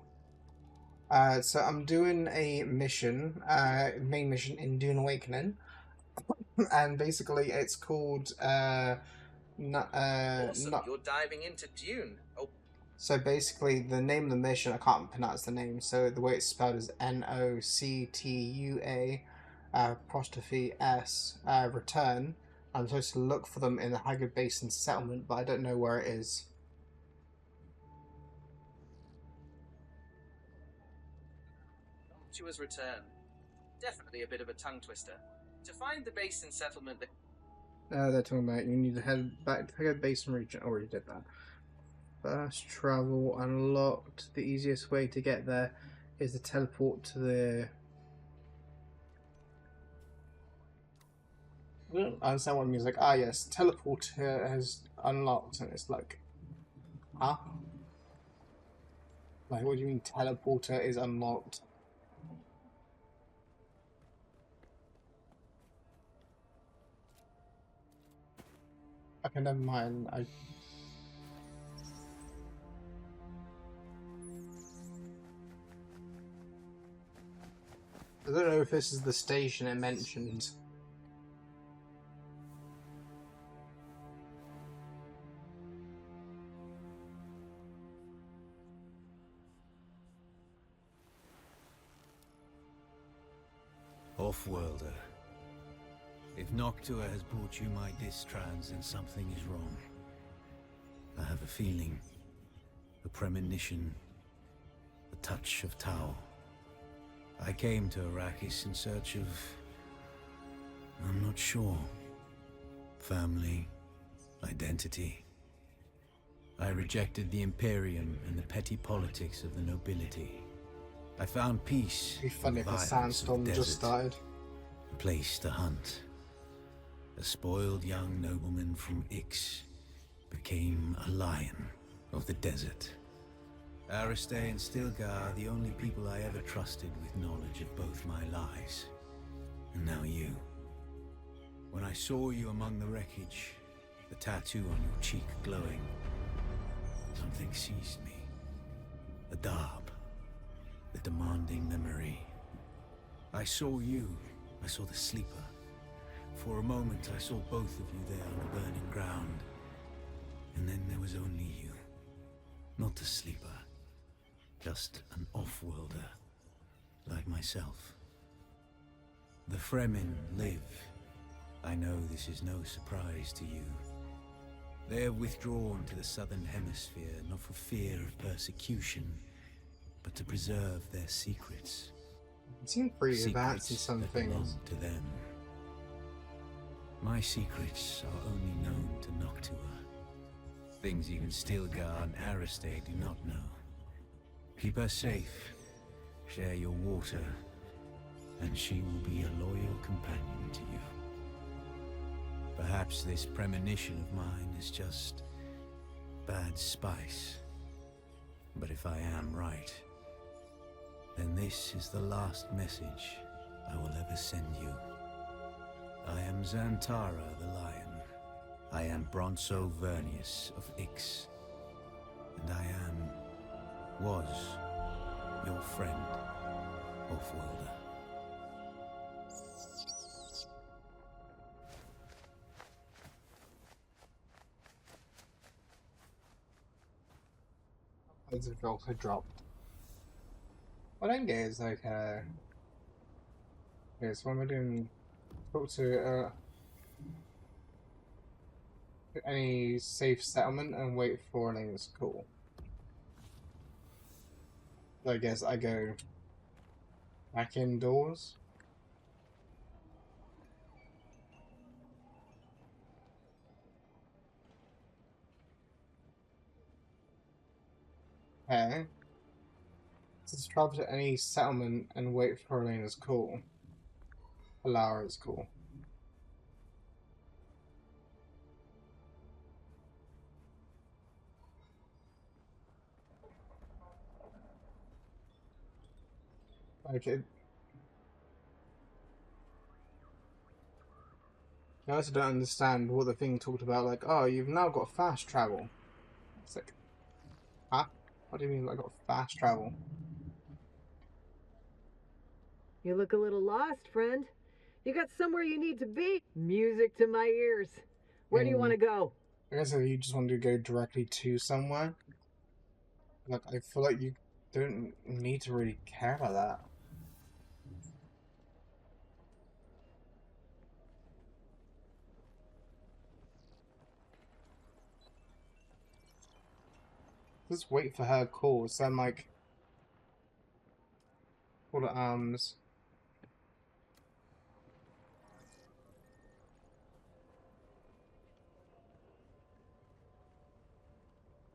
So I'm doing a mission, main mission in Dune Awakening, and basically it's called Awesome, not. you're diving into Dune. Oh, So basically, the name of the mission, I can't pronounce the name, so the way it's spelled is Noctua apostrophe S return. I'm supposed to look for them in the Haggard Basin settlement, but I don't know where it is. Noctua's return. Definitely a bit of a tongue twister. To find the basin settlement that... They're talking about you need to head back to Haggard Basin region. Already did that. Fast travel unlocked. The easiest way to get there is to teleport to the... I don't understand what it means. Like, ah, yes, teleport has unlocked, and it's like, huh? Like, what do you mean teleporter is unlocked? Okay, never mind. I don't know if this is the station it mentioned. Off-worlder. If Noctua has brought you my distrans, then something is wrong. I have a feeling, a premonition, a touch of Tau. I came to Arrakis in search of... I'm not sure. Family, identity. I rejected the Imperium and the petty politics of the nobility. I found peace. It'd be funny if a violence sandstorm of the just desert, started. a place to hunt. A spoiled young nobleman from Ix became a lion of the desert. Aristay and Stilgar are the only people I ever trusted with knowledge of both my lives. And now you. When I saw you among the wreckage, the tattoo on your cheek glowing, something seized me. A darb. The demanding memory. I saw you. I saw the sleeper. For a moment, I saw both of you there on the burning ground. And then there was only you. Not the sleeper. Just an off-worlder. Like myself. The Fremen live. I know this is no surprise to you. They have withdrawn to the southern hemisphere, not for fear of persecution, but to preserve their secrets. It seemed pretty advanced in some that things. belong to them. My secrets are only known to Noctua. Things even Stilgar and Aristay do not know. Keep her safe, share your water, and she will be a loyal companion to you. Perhaps this premonition of mine is just bad spice. But if I am right, then this is the last message I will ever send you. I am Xantara the Lion. I am Bronso Vernius of Ix. And I was your friend, Off-worlder. As if also dropped. What I don't get is like okay, so when we're doing talk to any safe settlement and wait for Elena's call. I guess I go back indoors. Okay. Let's travel to any settlement and wait for Elena's call. Alara's call. Okay. I also don't understand what the thing talked about, like, oh, you've now got fast travel. It's like, huh? What do you mean I got fast travel? You look a little lost, friend. You got somewhere you need to be. Music to my ears. Where do you want to go? I guess if you just want to go directly to somewhere, like I feel like you don't need to really care about that. Just wait for her calls. Then like, call to arms.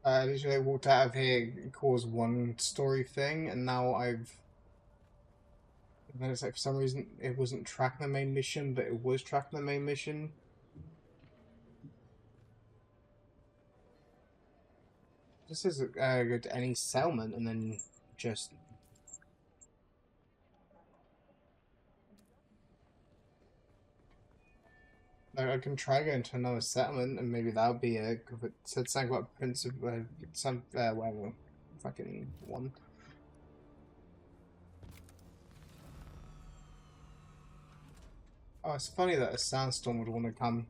Literally walked out of here, caused one story thing, and now I've. And then it's like for some reason it wasn't tracking the main mission, but it was tracking the main mission. This is go to any settlement and then just. Like, I can try going to another settlement and maybe that'll be it. If it said something about Prince of whatever, fucking one. Oh, it's funny that a sandstorm would want to come.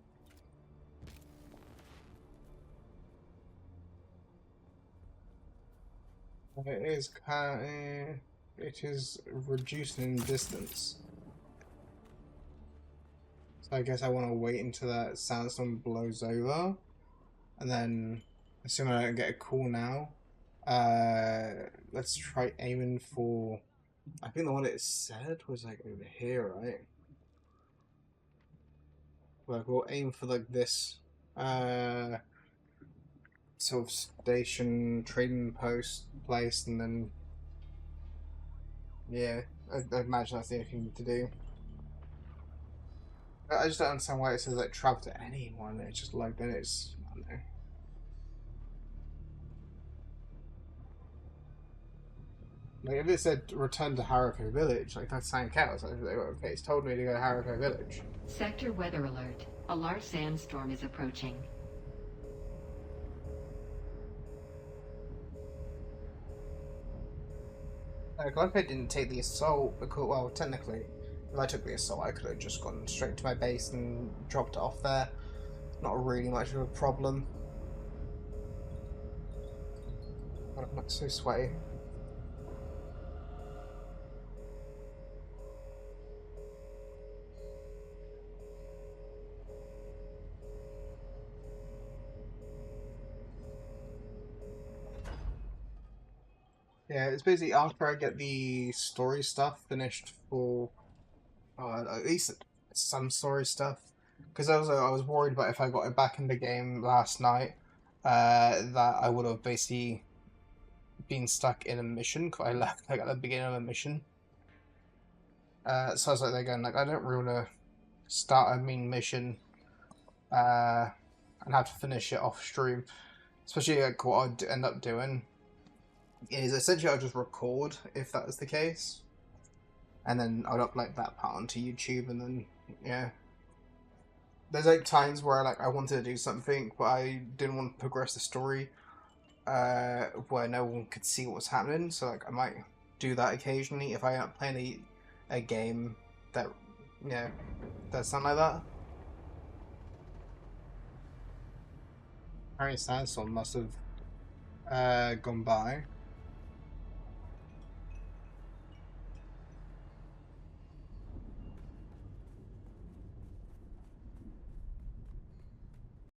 It is kind of, it is reducing in distance. So I guess I want to wait until that sandstorm blows over, and then assuming I don't get a call now, let's try aiming for. I think the one it said was like over here, right? Like we'll aim for like this, sort of station trading post place, and then yeah, I imagine that's the only thing to do. I just don't understand why it says like travel to anyone. It's just like then it's I don't know. Like if it said return to Harrow Village, like that's San Cows. Like, okay, it's told me to go to Harrow Village. Sector weather alert. A large sandstorm is approaching. Like I didn't take the assault because, well, technically, if I took the assault, I could have just gone straight to my base and dropped it off there. Not really much of a problem. But I'm not so sweaty. Yeah, it's basically after I get the story stuff finished for, at least some story stuff. Because I was worried about if I got it back in the game last night, that I would have basically been stuck in a mission. Cause I left like at the beginning of a mission. So I was like, they're going like, I don't really want to start a main mission, and have to finish it off stream. Especially like what I'd end up doing is essentially I'll just record if that is the case, and then I'd upload that part onto YouTube, and then yeah. There's like times where like I wanted to do something, but I didn't want to progress the story, where no one could see what was happening. So like I might do that occasionally if I end up playing a game that does something like that. Harry Sandstorm must have gone by.